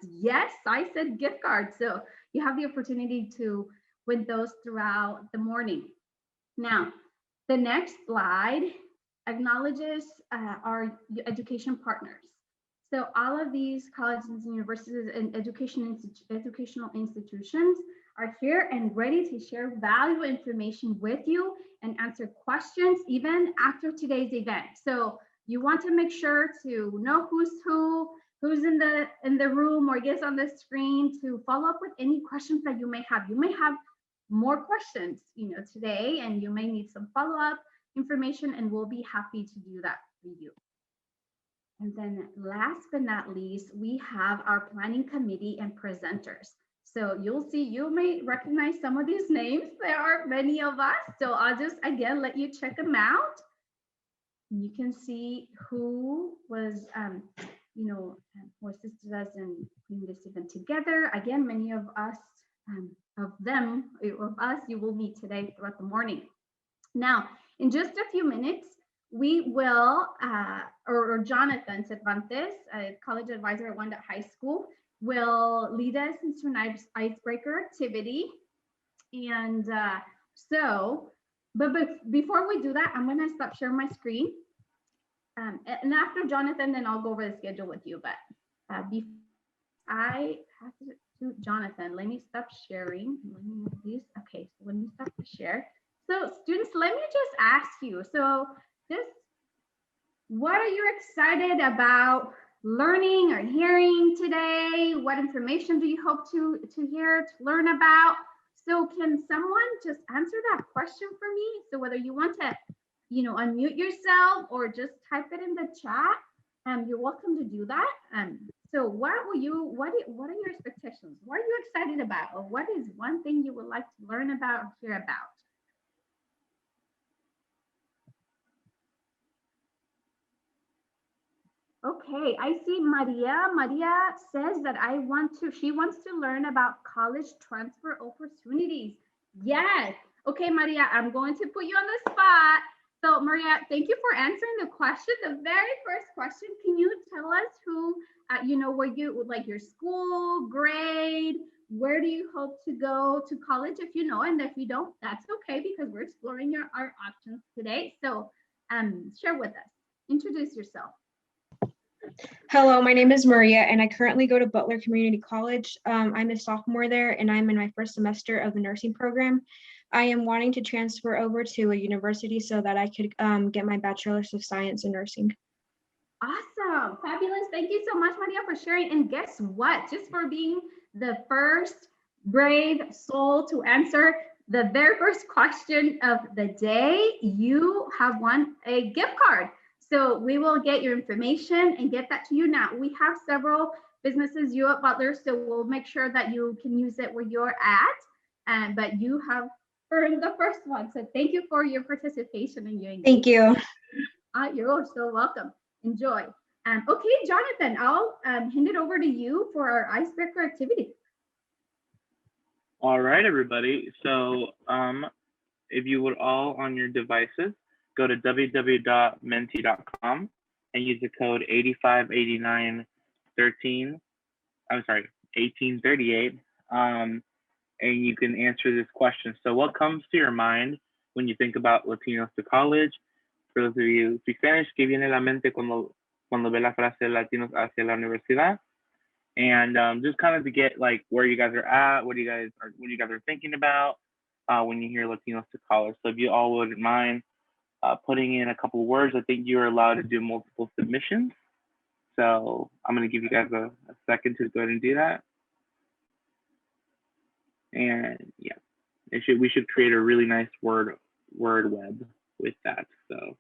Yes, I said gift cards. So you have the opportunity to win those throughout the morning. Now, the next slide acknowledges our education partners. So all of these colleges and universities and educational institutions are here and ready to share valuable information with you and answer questions even after today's event. So you want to make sure to know who's in the room or gets on the screen to follow up with any questions that you may have. You may have more questions, today, and you may need some follow-up information, and we'll be happy to do that for you. And then last but not least, we have our planning committee and presenters. So you may recognize some of these names. There are many of us. So I'll just, again, let you check them out. You can see who was, who assisted us in putting this event together. Again, many of us, you will meet today throughout the morning. Now, in just a few minutes, we will, or Jonathan Cervantes, a college advisor at Wyandotte High School, will lead us into an icebreaker activity. And but before we do that, I'm going to stop sharing my screen. And after Jonathan, then I'll go over the schedule with you. But I have to, Jonathan, let me stop sharing. Let me move these. Okay, so let me stop the share. So students, let me just ask you, what are you excited about learning or hearing today? What information do you hope to learn about? So can someone just answer that question for me? So whether you want to, unmute yourself or just type it in the chat, you're welcome to do that. So what are your expectations? What are you excited about? Or what is one thing you would like to learn about or hear about? Okay, I see Maria. Maria says that she wants to learn about college transfer opportunities. Yes. Okay, Maria, I'm going to put you on the spot. So Maria, thank you for answering the question. The very first question, can you tell us who, where you would like your school, grade, where do you hope to go to college if you know, and if you don't, that's okay because we're exploring our options today. So share with us, introduce yourself. Hello, my name is Maria, and I currently go to Butler Community College. I'm a sophomore there, and I'm in my first semester of the nursing program. I am wanting to transfer over to a university so that I could get my bachelor's of science in nursing. Awesome, fabulous. Thank you so much, Maria, for sharing. And guess what? Just for being the first brave soul to answer the very first question of the day, you have won a gift card. So we will get your information and get that to you now. We have several businesses you at Butler, so we'll make sure that you can use it where you're at. But you have earned the first one. So thank you for your participation and your engagement. Thank you. You're so welcome. Enjoy. Okay, Jonathan, I'll hand it over to you for our icebreaker activity. All right, everybody. So if you would all on your devices, go to www.menti.com and use the code 1838, and you can answer this question. So what comes to your mind when you think about Latinos to college? For those of you who speak Spanish, ¿qué viene a la mente cuando ve la frase Latinos hacia la universidad? And just kind of to get like where you guys are at, what you guys are thinking about when you hear Latinos to college. So if you all wouldn't mind putting in a couple of words, I think you're allowed to do multiple submissions. So I'm going to give you guys a second to go ahead and do that. And yeah, we should create a really nice word web with that. So,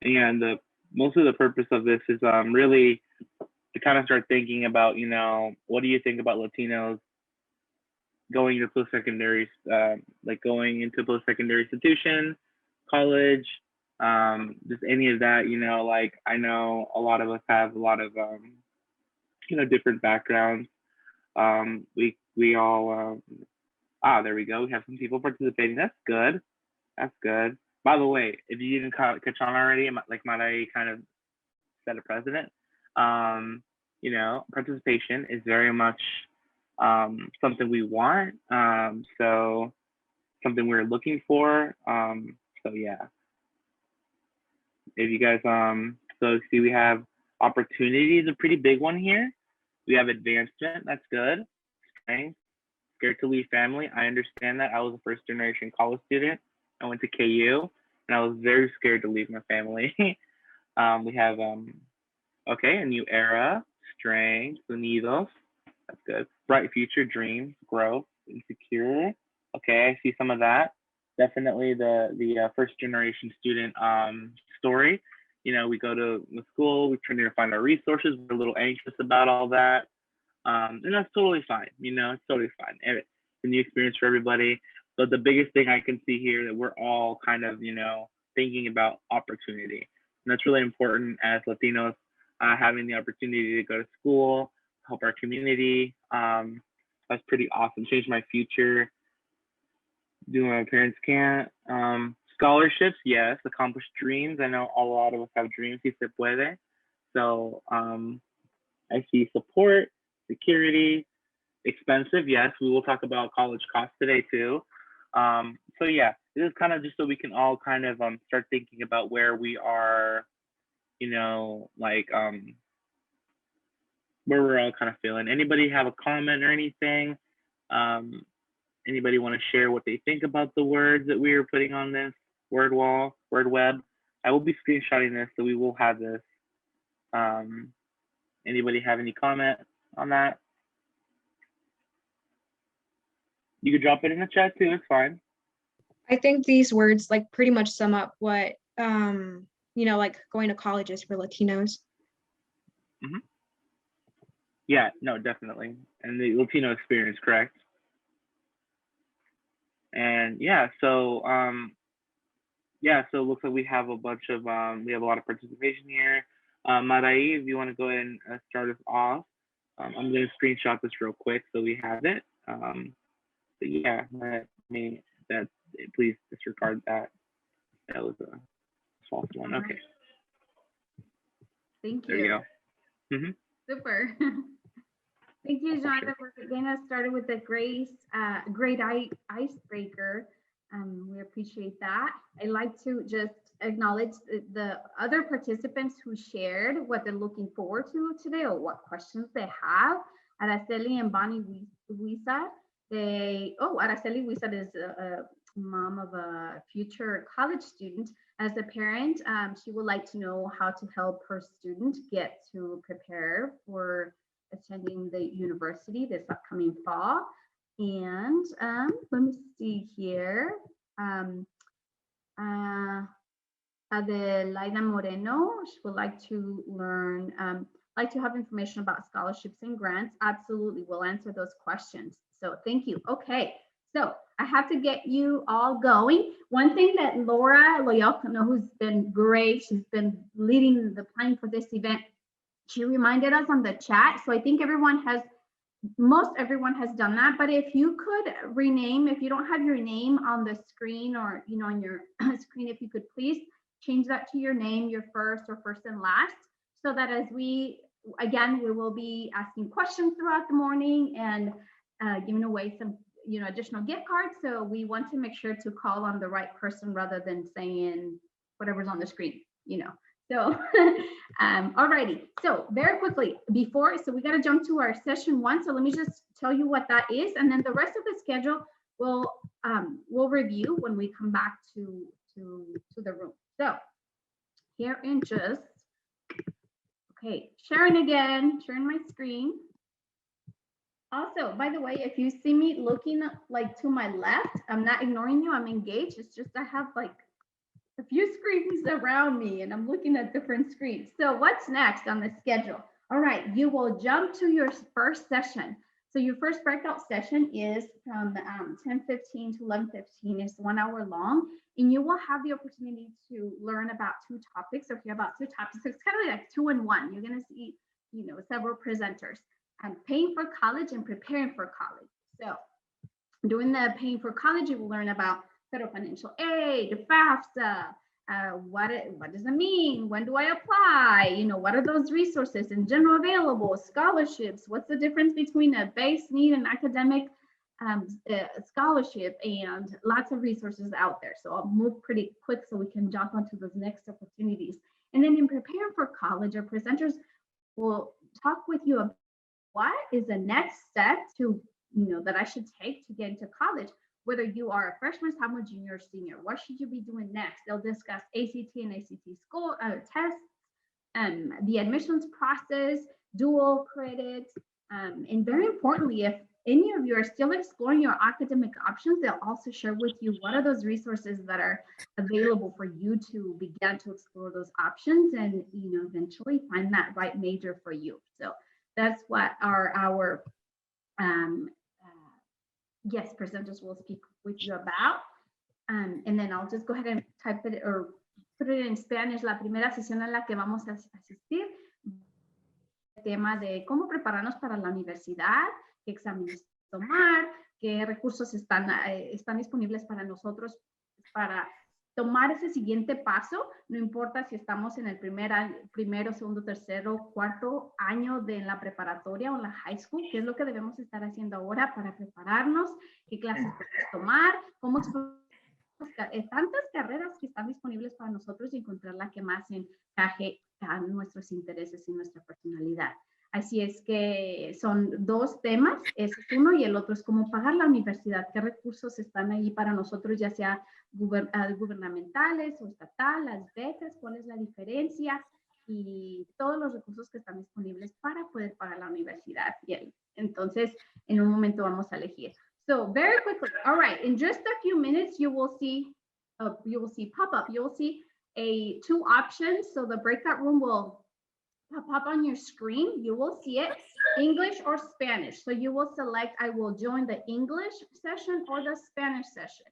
and most of the purpose of this is really to kind of start thinking about, what do you think about Latinos going to post-secondary, like going into post-secondary institution, college, just any of that, like I know a lot of us have a lot of, different backgrounds. We all, there we go. We have some people participating. That's good. That's good. By the way, if you didn't catch on already, like Marai kind of set a precedent. You know, participation is very much something we want. So something we're looking for. So yeah, if you guys so see we have opportunity is a pretty big one here. We have advancement, that's good. Strength, scared to leave family. I understand that. I was a first generation college student. I went to KU and I was very scared to leave my family. We have okay, a new era, strength, unidos. That's good. Bright future, dreams, growth, insecure. Okay, I see some of that. Definitely the first generation student story. You know, we go to the school, we're trying to find our resources. We're a little anxious about all that, and that's totally fine. You know, it's totally fine. It's a new experience for everybody. But the biggest thing I can see here that we're all kind of, you know, thinking about opportunity, and that's really important as Latinos, having the opportunity to go to school, help our community. That's pretty awesome. Change my future. Do what my parents can't. Scholarships, yes. Accomplished dreams. I know a lot of us have dreams. Si se puede. So I see support, security, expensive. Yes, we will talk about college costs today too. So yeah, this is kind of just so we can all kind of start thinking about where we are, you know, like where we're all kind of feeling. Anybody have a comment or anything? Anybody want to share what they think about the words that we are putting on this word wall, word web? I will be screenshotting this, so we will have this. Anybody have any comment on that? You could drop it in the chat too, it's fine. I think these words like pretty much sum up what, you know, like going to college is for Latinos. Mm-hmm. Yeah, no, definitely. And the Latino experience, correct? And yeah, so so it looks like we have a bunch of we have a lot of participation here. Marai, if you want to go ahead and start us off, I'm going to screenshot this real quick so we have it. But yeah, please disregard that. That was a false one. Okay. Thank There you. you go. Mm-hmm. Super. Thank you, Jonathan, for getting us started with the great icebreaker. We appreciate that. I'd like to just acknowledge the other participants who shared what they're looking forward to today or what questions they have. Araceli and Bonnie Huiza, Araceli Huiza is a mom of a future college student. As a parent, she would like to know how to help her student get to prepare for attending the university this upcoming fall. And let me see here. Adelaida Moreno, she would like to learn, like to have information about scholarships and grants. Absolutely, we'll answer those questions. So thank you. Okay, so I have to get you all going. One thing that Laura Loyola, who's been great, she's been leading the planning for this event. She reminded us on the chat. So I think most everyone has done that. But if you could rename, if you don't have your name on the screen or, you know, on your screen, if you could please change that to your name, your first or first and last, so that as we will be asking questions throughout the morning and giving away some, you know, additional gift cards. So we want to make sure to call on the right person rather than saying whatever's on the screen, you know. So, alrighty. So very quickly so we got to jump to our session 1. So let me just tell you what that is, and then the rest of the schedule we'll review when we come back to the room. So here in just sharing my screen. Also, by the way, if you see me looking like to my left, I'm not ignoring you. I'm engaged. It's just I have like a few screens around me and I'm looking at different screens. So what's next on the schedule? All right, you will jump to your first session. So your first breakout session is from 10:15 to 11:15. It's 1 hour long, and you will have the opportunity to learn about 2 topics or hear about 2 topics. So it's kind of like 2 in 1. You're going to see, you know, several presenters. Paying for college and preparing for college. So during the paying for college, you will learn about federal financial aid, FAFSA, What does it mean? When do I apply? You know, what are those resources in general available? Scholarships, what's the difference between a base need and academic scholarship, and lots of resources out there. So I'll move pretty quick so we can jump onto those next opportunities. And then in preparing for college, our presenters will talk with you about what is the next step to, you know, that I should take to get into college. Whether you are a freshman, sophomore, junior, or senior, what should you be doing next? They'll discuss ACT and ACT school tests, the admissions process, dual credits, and very importantly, if any of you are still exploring your academic options, they'll also share with you what are those resources that are available for you to begin to explore those options and, you know, eventually find that right major for you. So that's what our guest presenters will speak with you about. And then I'll just go ahead and type it or put it in Spanish. La primera sesión en la que vamos a asistir, el tema de cómo prepararnos para la universidad, qué exámenes tomar, qué recursos están disponibles para nosotros para tomar ese siguiente paso, no importa si estamos en el primero, segundo, tercero, cuarto año de la preparatoria o la high school, qué es lo que debemos estar haciendo ahora para prepararnos, qué clases podemos tomar, cómo tantas carreras que están disponibles para nosotros y encontrar la que más encaje a nuestros intereses y nuestra personalidad. Así es que son dos temas, ese es uno y el otro es cómo pagar la universidad, qué recursos están ahí para nosotros, ya sea gubernamentales o estatal, las becas, cuál es la diferencia y todos los recursos que están disponibles para poder pagar la universidad. Bien, entonces en un momento vamos a elegir. So very quickly, all right, in just a few minutes you will see pop up, you'll see two options. So the breakout room will pop up on your screen. You will see it, English or Spanish. So you will select, I will join the English session or the Spanish session.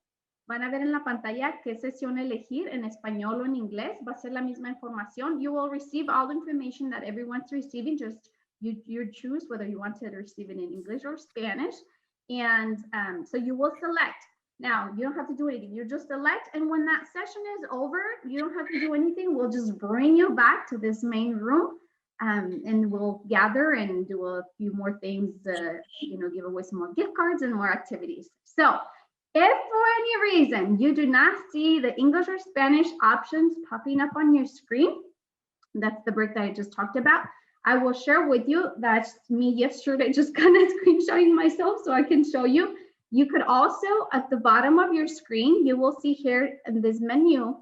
Van a ver en la pantalla qué sesión elegir, en español o en inglés. Va a ser la misma información. You will receive all the information that everyone's receiving. Just you choose whether you want to receive it in English or Spanish. And so you will select. Now, you don't have to do anything. You just select, and when that session is over, you don't have to do anything. We'll just bring you back to this main room. And we'll gather and do a few more things, you know, give away some more gift cards and more activities. So if for any reason you do not see the English or Spanish options popping up on your screen, that's the break that I just talked about, I will share with you. That's me yesterday, just kind of screenshotting myself so I can show you. You could also, at the bottom of your screen, you will see here in this menu,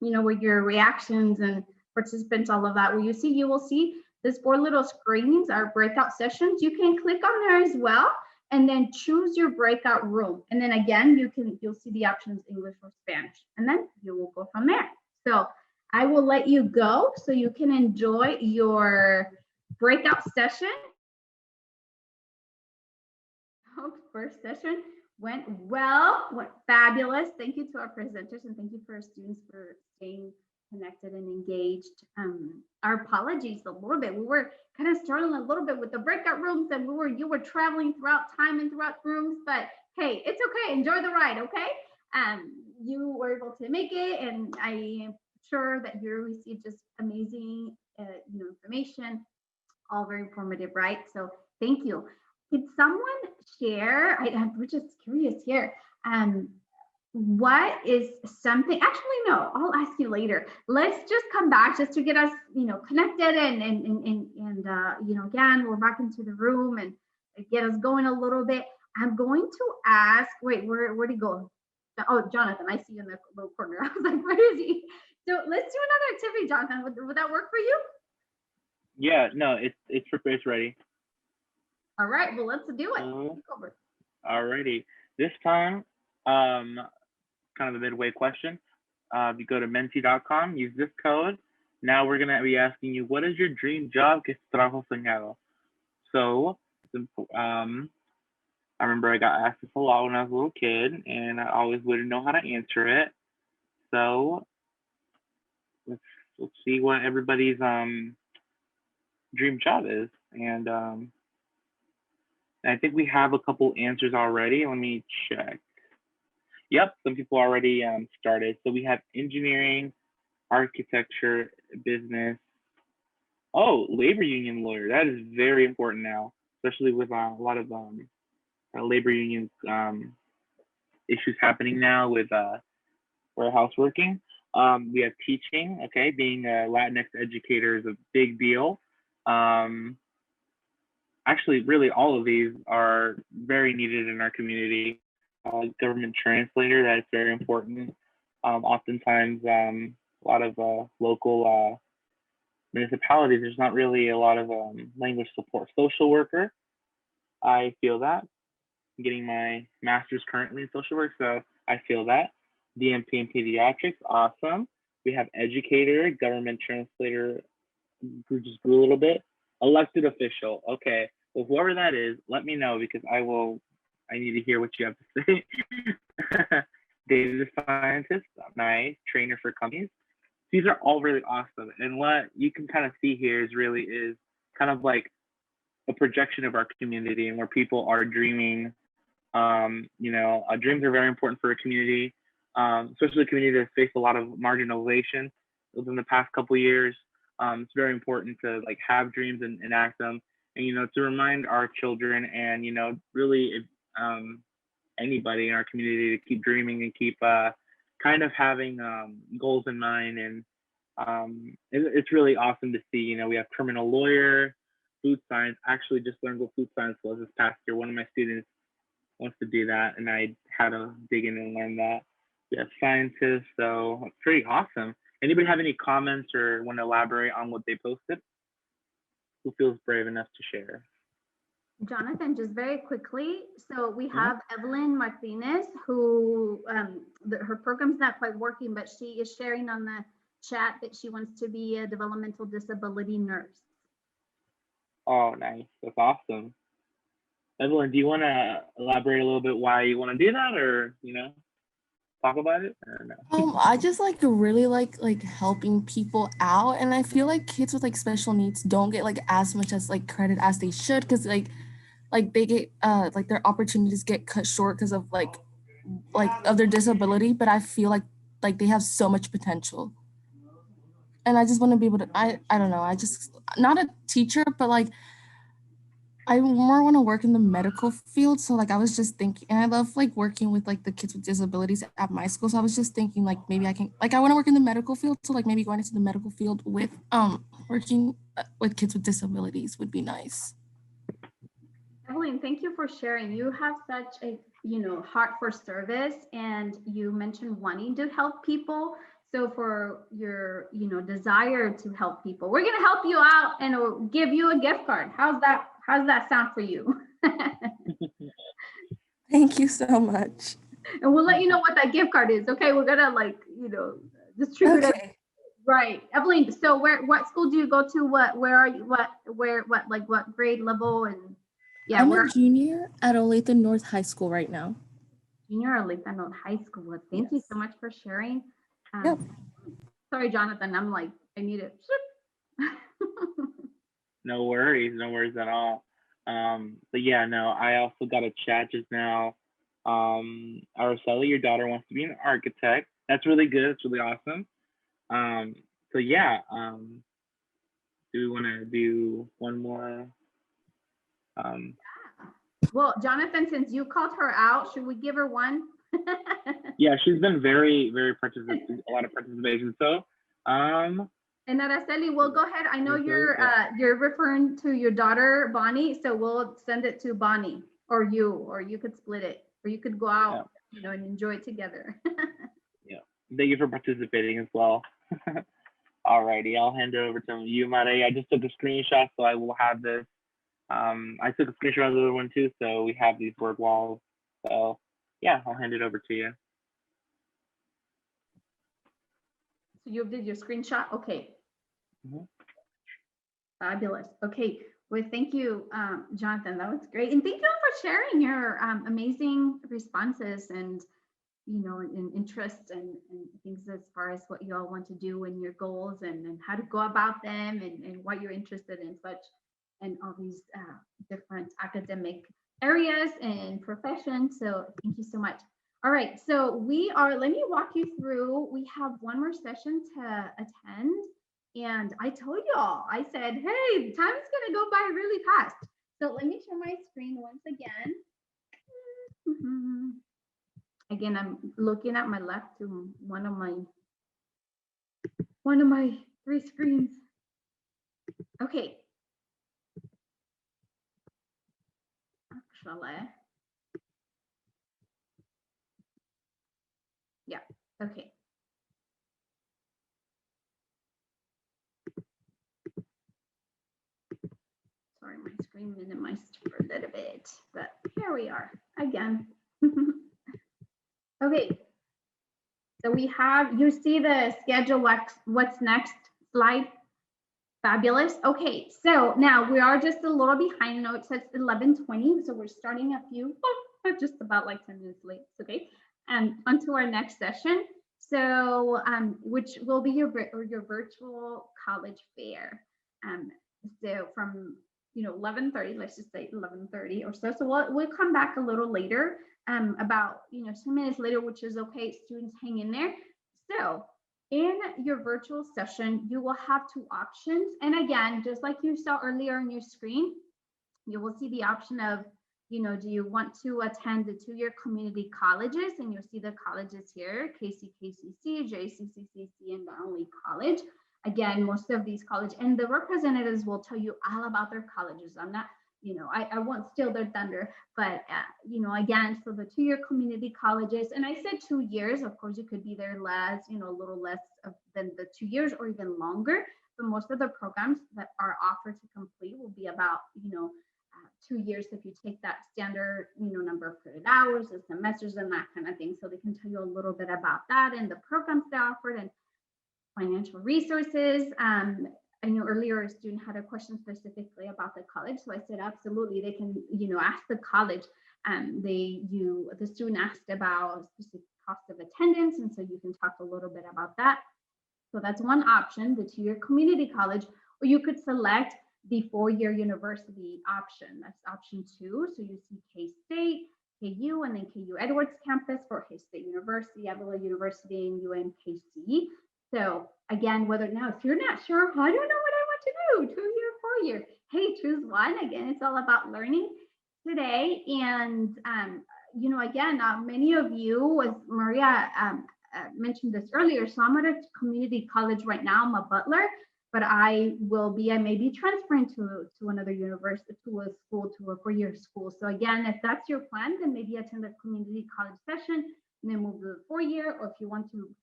you know, with your reactions and participants, all of that, you will see these 4 little screens are breakout sessions. You can click on there as well and then choose your breakout room. And then again, you'll see the options English or Spanish, and then you will go from there. So I will let you go so you can enjoy your breakout session. Hope first session went well, went fabulous. Thank you to our presenters and thank you for our students for staying connected and engaged. Our apologies a little bit. We were kind of struggling a little bit with the breakout rooms, and you were traveling throughout time and throughout rooms, but hey, it's okay. Enjoy the ride, okay? You were able to make it, and I am sure that you received just amazing information, all very informative, right? So thank you. Could someone share? We're just curious here. What is something, actually, no, I'll ask you later. Let's just come back just to get us, connected and again, we're back into the room and get us going a little bit. I'm going to ask, wait, where'd he go? Oh, Jonathan, I see you in the little corner. I was like, where is he? So let's do another activity, Jonathan. Would that work for you? Yeah, no, it's ready. All right, well, let's do it. All righty. This time, kind of a midway question. You go to menti.com, use this code. Now we're gonna be asking you, what is your dream job? ¿Qué es tu trabajo soñado? So, I remember I got asked this a lot when I was a little kid, and I always wouldn't know how to answer it. So, let's see what everybody's dream job is, and I think we have a couple answers already. Let me check. Yep, some people already started. So we have engineering, architecture, business. Oh, labor union lawyer. That is very important now, especially with a lot of labor union issues happening now with warehouse working. We have teaching. Okay, being a Latinx educator is a big deal. Actually, really, all of these are very needed in our community. Government translator, that's very important. Oftentimes, a lot of local municipalities, there's not really a lot of language support. Social worker, I feel that. I'm getting my master's currently in social work, so I feel that. DMP and pediatrics, awesome. We have educator, government translator, who just grew a little bit. Elected official, okay. Well, whoever that is, let me know because I need to hear what you have to say. Data scientist, nice. Trainer for companies. These are all really awesome. And what you can kind of see here is kind of like a projection of our community and where people are dreaming. Dreams are very important for a community, especially a community that's faced a lot of marginalization within the past couple of years. It's very important to like have dreams and act them, and to remind our children and really anybody in our community to keep dreaming and keep kind of having goals in mind. And it's really awesome to see. We have criminal lawyer, food science. Actually, just learned what food science was this past year. One of my students wants to do that, and I had to dig in and learn that. We have scientists, so it's pretty awesome. Anybody have any comments or want to elaborate on what they posted? Who feels brave enough to share? Jonathan, just very quickly. So we have Evelyn Martinez, who her program's not quite working, but she is sharing on the chat that she wants to be a developmental disability nurse. Oh, nice. That's awesome. Evelyn, do you want to elaborate a little bit why you want to do that, or talk about it, or no? I just really like helping people out, and I feel like kids with special needs don't get as much as credit as they should, because they get their opportunities get cut short because of of their disability. But I feel like they have so much potential, and I just want to be able to I don't know, I just not a teacher, but I more want to work in the medical field. So I was just thinking, and I love working with the kids with disabilities at my school. So I was just thinking maybe I can I want to work in the medical field. So maybe going into the medical field with working with kids with disabilities would be nice. Evelyn, thank you for sharing. You have such a heart for service, and you mentioned wanting to help people. So for your desire to help people, we're gonna help you out and we'll give you a gift card. How's that sound for you? Thank you so much. And we'll let you know what that gift card is. Okay, we're gonna distribute it. Right, Evelyn. So what school do you go to? Where are you? What grade level? And yeah, I'm a junior at Olathe North High School right now. Junior at Olathe North High School. Well, thank you so much for sharing. Yep. Sorry, Jonathan. I'm I need it. No worries at all. But yeah, no, I also got a chat just now. Araceli, your daughter wants to be an architect. That's really good. It's really awesome. So yeah, do we want to do one more? Well, Jonathan, since you called her out, should we give her one? Yeah, she's been very, very a lot of participation. So, and Araceli, we'll go ahead. I know you're referring to your daughter Bonnie, so we'll send it to Bonnie, or you could split it, or you could go out, and enjoy it together. Yeah, thank you for participating as well. Alrighty, I'll hand it over to you, Mare. I just took a screenshot, so I will have this. I took a screenshot of the other one too, so we have these word walls. So yeah, I'll hand it over to you. So you did your screenshot? Okay. Fabulous. Okay. Well, thank you, Jonathan. That was great. And thank you all for sharing your amazing responses and, and interests and things as far as what you all want to do and your goals and how to go about them and what you're interested in such and all these different academic areas and professions. So thank you so much. All right, so let me walk you through. We have one more session to attend. And I told y'all, I said, hey, the time is gonna go by really fast. So let me share my screen once again. Again, I'm looking at my left to one of my 3 screens. Okay. Actually, yeah, okay. Sorry, my screen minimized for a little bit, but here we are again. Okay, so we have, you see the schedule, what's next slide? Fabulous. Okay, so now we are just a little behind. I know it says 11:20, so we're starting just about like 10 minutes late. It's okay. And onto our next session. So, which will be your virtual college fair. So from 11:30, let's just say 11:30 or so. So we'll come back a little later, about 10 minutes later, which is okay. Students hang in there. So in your virtual session, you will have 2 options. And again, just like you saw earlier on your screen, you will see the option of, do you want to attend the 2-year community colleges? And you'll see the colleges here, KCKCC, JCCCC, and Donnelly College. Again, most of these colleges, and the representatives will tell you all about their colleges. I'm not, I won't steal their thunder, but, again, so the 2-year community colleges, and I said 2 years, of course, you could be there less, a little less than the 2 years or even longer, but most of the programs that are offered to complete will be about, 2 years if you take that standard, number of credit hours, the semesters, and that kind of thing. So they can tell you a little bit about that and the programs they offered and financial resources. I know earlier a student had a question specifically about the college, so I said absolutely they can, ask the college. The student asked about specific cost of attendance, and so you can talk a little bit about that. So that's one option, the 2-year community college, or you could select the 4-year university option. That's option 2. So you see K-State, KU, and then KU Edwards campus for K-State University, Evelyn University, and UMKC. So again, if you're not sure, I don't know what I want to do, 2-year, 4-year, hey, choose one. Again, it's all about learning today. And, again, many of you, as Maria mentioned this earlier, so I'm at a community college right now. I'm a butler, but I may be transferring to another university, to a 4-year school. So again, if that's your plan, then maybe attend a community college session and then move to the 4-year, or if you want to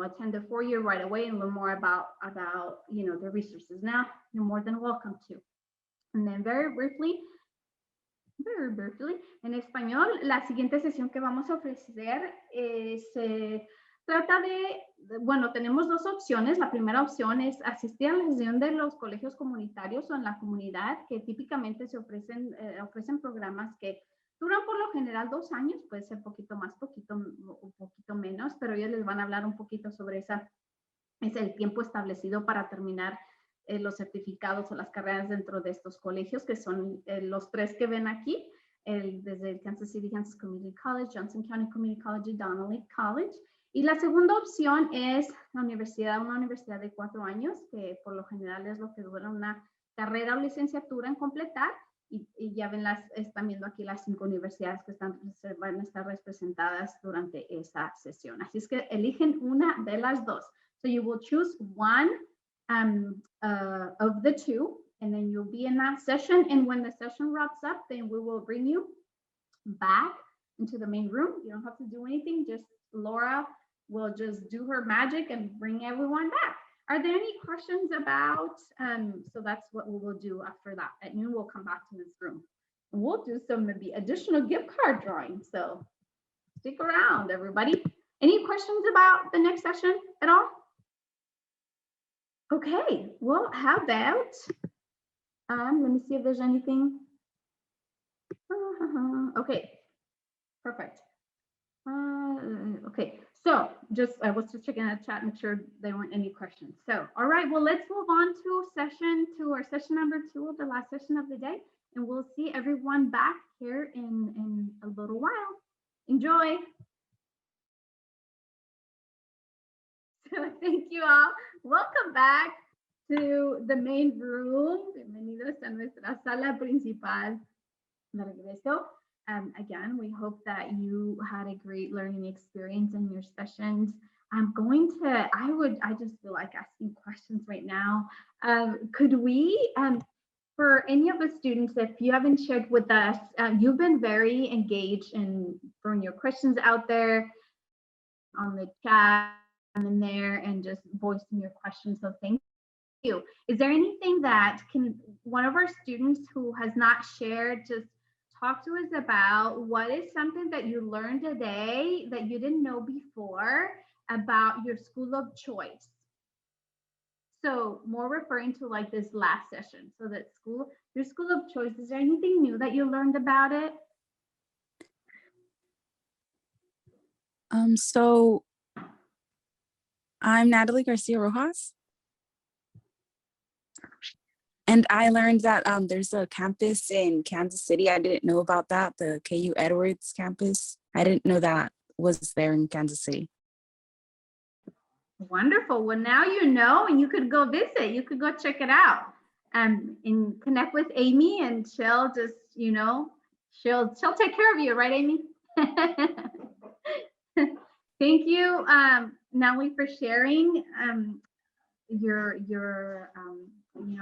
attend the 4-year right away and learn more about the resources now, you're more than welcome to. And then very briefly, en español, la siguiente sesión que vamos a ofrecer se trata tenemos 2 opciones. La primera opción es asistir a la sesión de los colegios comunitarios o en la comunidad, que típicamente se ofrecen programas que duran por lo general 2 años, puede ser poquito más, un poquito menos, pero ellos les van a hablar un poquito sobre es el tiempo establecido para terminar los certificados o las carreras dentro de estos colegios, que son los 3 que ven aquí, desde el Kansas City Kansas Community College, Johnson County Community College y Donnelly College. Y la segunda opción es una universidad de 4 años, que por lo general es lo que dura una carrera o licenciatura en completar. Y ya están viendo aquí las 5 universidades que van a estar representadas durante esa sesión. Así es que eligen una de las 2. So you will choose one of the 2, and then you'll be in that session. And when the session wraps up, then we will bring you back into the main room. You don't have to do anything. Just Laura will just do her magic and bring everyone back. Are there any questions about, so that's what we will do after that. At noon, we'll come back to this room. And we'll do some maybe additional gift card drawing. So stick around, everybody. Any questions about the next session at all? Okay, well, how about, let me see if there's anything. Okay, perfect. Okay, so I was just checking the chat, make sure there weren't any questions. So, all right, well, let's move on to our session number 2 of the last session of the day, and we'll see everyone back here in a little while. Enjoy. So thank you all. Welcome back to the main room. Bienvenidos a nuestra sala principal. De regreso. Again, we hope that you had a great learning experience in your sessions. I just feel like asking questions right now. Could we, for any of the students, if you haven't shared with us, you've been very engaged in throwing your questions out there on the chat and in there and just voicing your questions. So thank you. Is there anything that one of our students who has not shared, just talk to us about what is something that you learned today that you didn't know before about your school of choice? So more referring to like this last session. So that your school of choice, is there anything new that you learned about it? So I'm Natalie Garcia Rojas. And I learned that there's a campus in Kansas City. I didn't know about that, the KU Edwards campus. I didn't know that was there in Kansas City. Wonderful. Well, now you know, and you could go visit. You could go check it out, and connect with Amy, and she'll just, she'll take care of you, right, Amy? Thank you, Nellie, for sharing your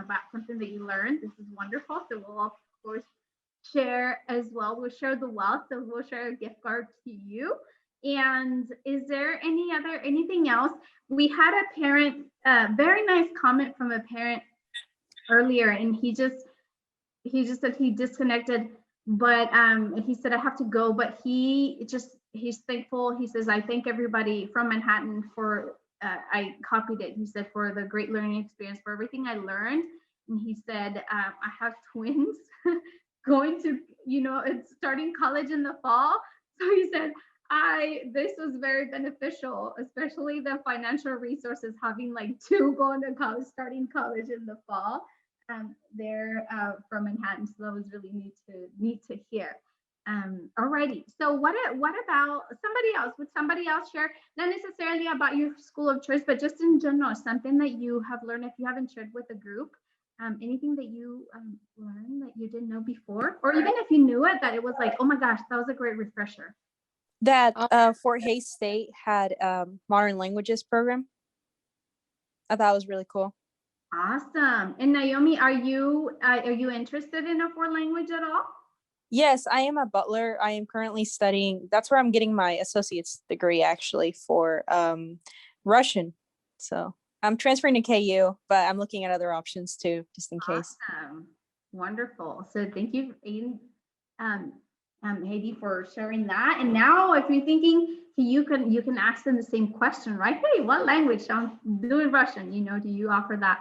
about something that you learned. This is wonderful. So we'll of course share as well. We'll share the wealth. So we'll share a gift card to you. And is there anything else? We had a parent, very nice comment from a parent earlier, and he just said he disconnected, but he said I have to go, but he's thankful. He says, I thank everybody from Manhattan for, I copied it. He said, for the great learning experience, for everything I learned. And he said, I have twins going to, it's starting college in the fall. So he said, this was very beneficial, especially the financial resources, having like two going to college, starting college in the fall. They're from Manhattan, so that was really neat to hear. Alrighty. So what about somebody else? Would somebody else share, not necessarily about your school of choice, but just in general, something that you have learned if you haven't shared with a group? Anything that you learned that you didn't know before, or even if you knew it, that it was like, oh my gosh, that was a great refresher. That Fort Hays State had modern languages program. I thought it was really cool. Awesome. And Naomi, are you interested in a foreign language at all? Yes, I am a butler. I am currently studying. That's where I'm getting my associate's degree, actually, for Russian. So I'm transferring to KU, but I'm looking at other options too, just in case. Awesome. Wonderful. So thank you, Heidi, for sharing that. And now, if you're thinking, you can ask them the same question, right? Hey, what language? I'm doing Russian. Do you offer that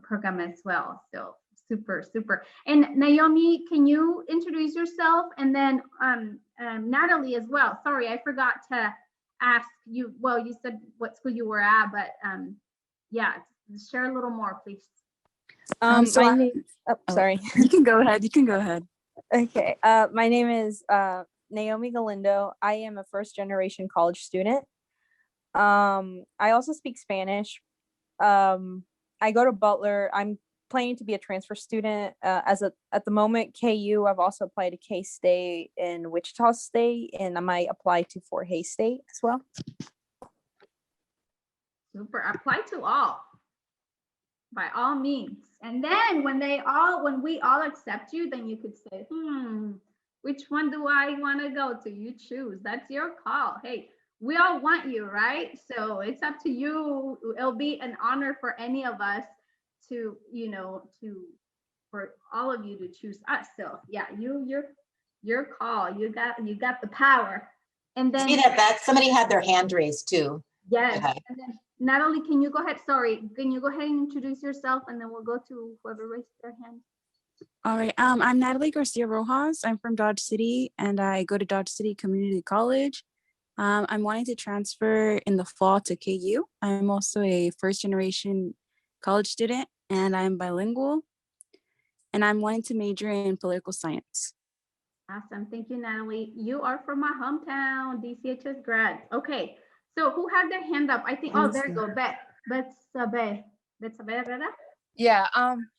program as well? So super. And Naomi, can you introduce yourself? And then Natalie as well. Sorry, I forgot to ask you. Well, you said what school you were at, but yeah, share a little more, please. Sorry. You can go ahead. Okay. My name is Naomi Galindo. I am a first-generation college student. I also speak Spanish. I go to Butler. I'm planning to be a transfer student at the moment. KU. I've also applied to K-State and Wichita State, and I might apply to Fort Hays State as well. Super. Apply to all, by all means. And then when we all accept you, then you could say, which one do I want to go to? You choose. That's your call. Hey, we all want you, right? So it's up to you. It'll be an honor for any of us for all of you to choose us. So yeah, your call. You got the power. And then see that somebody had their hand raised too. Yes. Okay. And then Natalie, can you go ahead? Sorry, can you go ahead and introduce yourself, and then we'll go to whoever raised their hand. All right. I'm Natalie Garcia Rojas. I'm from Dodge City, and I go to Dodge City Community College. I'm wanting to transfer in the fall to KU. I'm also a first-generation college student, and I'm bilingual. And I'm wanting to major in political science. Awesome. Thank you, Natalie. You are from my hometown, DCHS grad. Okay. So who had their hand up? I think, oh, there you go, Betsabe, Herrera? Yeah,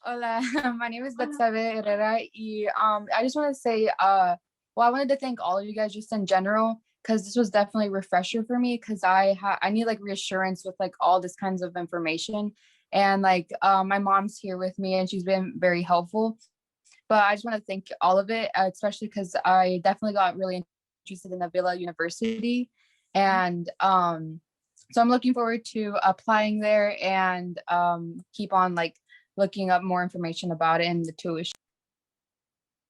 hola, my name is Betsabe Herrera. I just want to say, well, I wanted to thank all of you guys just in general, because this was definitely a refresher for me, because I need like reassurance with like all this kinds of information. And like my mom's here with me and she's been very helpful. But I just want to thank all of it, especially because I definitely got really interested in the Villa University. And so I'm looking forward to applying there and keep on like looking up more information about it and the tuition.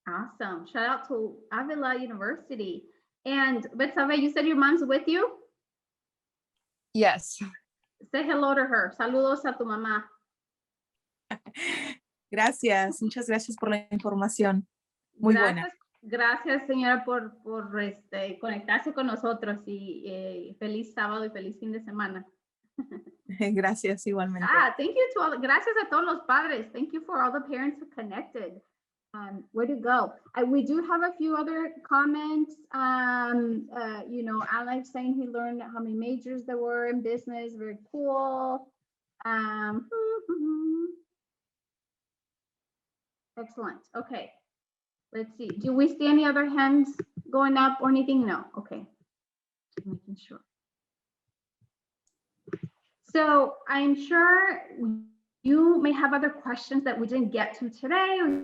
Awesome. Shout out to Avila University. And Betsabe, you said your mom's with you? Yes. Say hello to her. Saludos a tu mamá. Gracias, muchas gracias por la información. Muy buena. Gracias, señora, por conectarse con nosotros y feliz sábado y feliz fin de semana. Gracias, igualmente. Thank you to all. Gracias a todos los padres. Thank you for all the parents who connected. Way to go. We do have a few other comments. You know, Alex saying he learned how many majors there were in business. Very cool. Excellent. Okay. Let's see. Do we see any other hands going up or anything? No. Okay. Just making sure. So I'm sure you may have other questions that we didn't get to today, or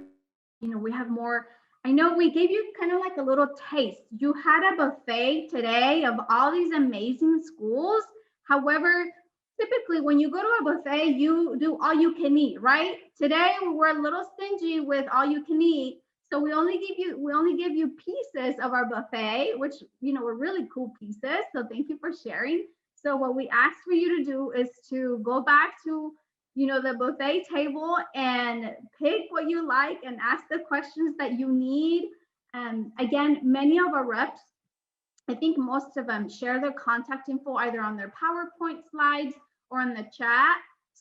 you know, we have more. I know we gave you kind of like a little taste. You had a buffet today of all these amazing schools. However, typically when you go to a buffet, you do all you can eat, right? Today we're a little stingy with all you can eat. So we only give you pieces of our buffet, which, you know, were really cool pieces. So thank you for sharing. So what we ask for you to do is to go back to, you know, the buffet table and pick what you like and ask the questions that you need. And again, many of our reps, I think most of them share their contact info either on their PowerPoint slides or in the chat.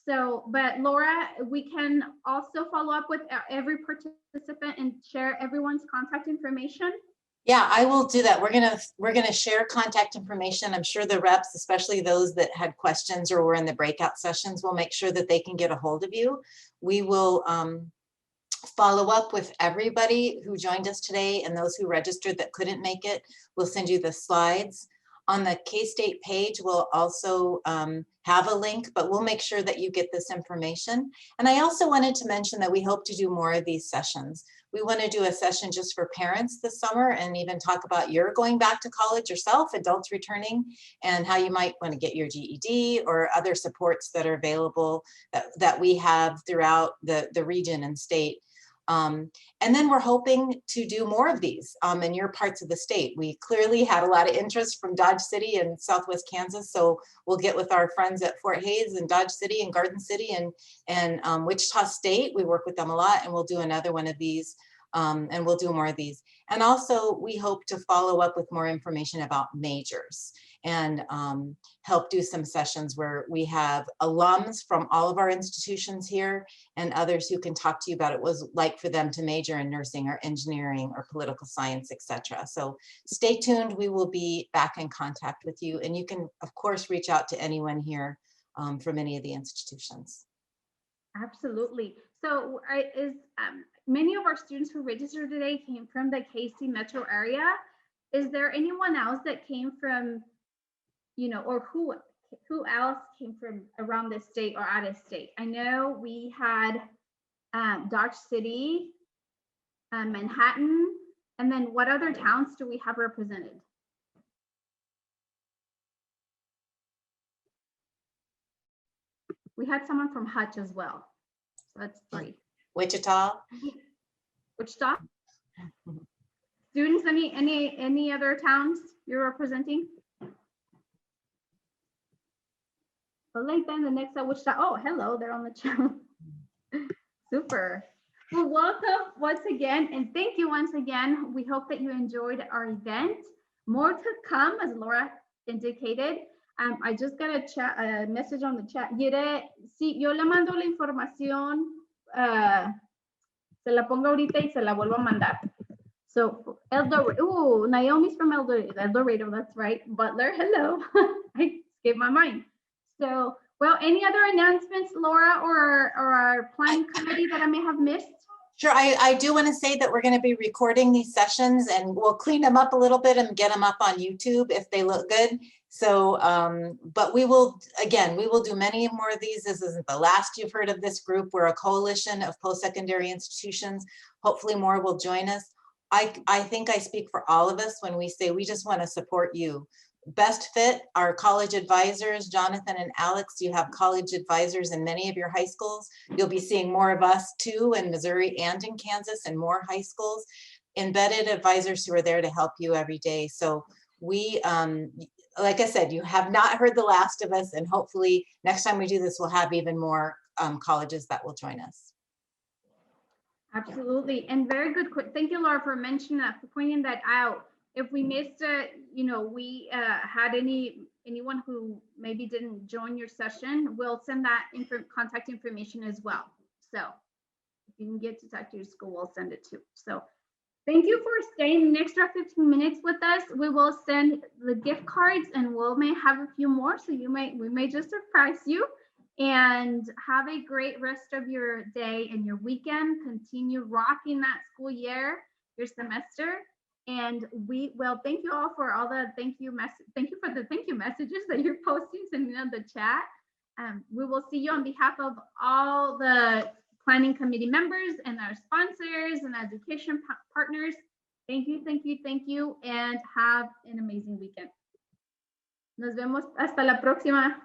So, but Laura, we can also follow up with every participant and share everyone's contact information. Yeah, I will do that. We're gonna share contact information. I'm sure the reps, especially those that had questions or were in the breakout sessions, will make sure that they can get a hold of you. We will follow up with everybody who joined us today, and those who registered that couldn't make it. We'll send you the slides. On the K-State page, we'll also have a link, but we'll make sure that you get this information. And I also wanted to mention that we hope to do more of these sessions. We want to do a session just for parents this summer and even talk about your going back to college yourself, adults returning, and how you might want to get your GED or other supports that are available that we have throughout the region and state. And then we're hoping to do more of these in your parts of the state. We clearly had a lot of interest from Dodge City and Southwest Kansas, so we'll get with our friends at Fort Hays and Dodge City and Garden City and Wichita State. We work with them a lot, and we'll do another one of these, and we'll do more of these. And also we hope to follow up with more information about majors and help do some sessions where we have alums from all of our institutions here and others who can talk to you about it was like for them to major in nursing or engineering or political science, etc. So stay tuned. We will be back in contact with you, and you can of course reach out to anyone here from any of the institutions. Absolutely. So many of our students who registered today came from the KC metro area. Is there anyone else that came from, you know, or who else came from around the state or out of state? I know we had Dodge City, Manhattan, and then what other towns do we have represented? We had someone from Hutch as well. So that's 3. Wichita. Wichita. Students, any other towns you're representing? Olathe and the next at Wichita. Oh, hello, they're on the channel. Super. Well, welcome once again, and thank you once again. We hope that you enjoyed our event. More to come, as Laura indicated. I just got a message on the chat. Sí, yo le mando la información, se la pongo ahorita y se la vuelvo a mandar. So, Naomi's from El Dorado, that's right. Butler, hello. I escaped my mind. So, well, any other announcements, Laura, or our planning committee that I may have missed? Sure, I do want to say that we're going to be recording these sessions and we'll clean them up a little bit and get them up on YouTube if they look good. So, but we will, again, we will do many more of these. This isn't the last you've heard of this group. We're a coalition of post-secondary institutions. Hopefully more will join us. I think I speak for all of us when we say we just want to support you. Best Fit, our college advisors, Jonathan and Alex, you have college advisors in many of your high schools. You'll be seeing more of us too in Missouri and in Kansas and more high schools. Embedded advisors who are there to help you every day. So we, like I said, you have not heard the last of us, and hopefully next time we do this, we'll have even more colleges that will join us. Absolutely, and very good. Thank you, Laura, for mentioning that, for pointing that out. If we missed, we had anyone who maybe didn't join your session, we'll send that contact information as well. So if you can get to talk to your school, we'll send it too. So thank you for staying an extra 15 minutes with us. We will send the gift cards, and we may have a few more, so we may just surprise you. And have a great rest of your day and your weekend. Continue rocking that school year, your semester. And we will thank you all for all the thank you for the thank you messages that you're posting, sending on the chat. We will see you on behalf of all the planning committee members and our sponsors and education partners. Thank you, thank you, thank you, and have an amazing weekend. Nos vemos hasta la próxima.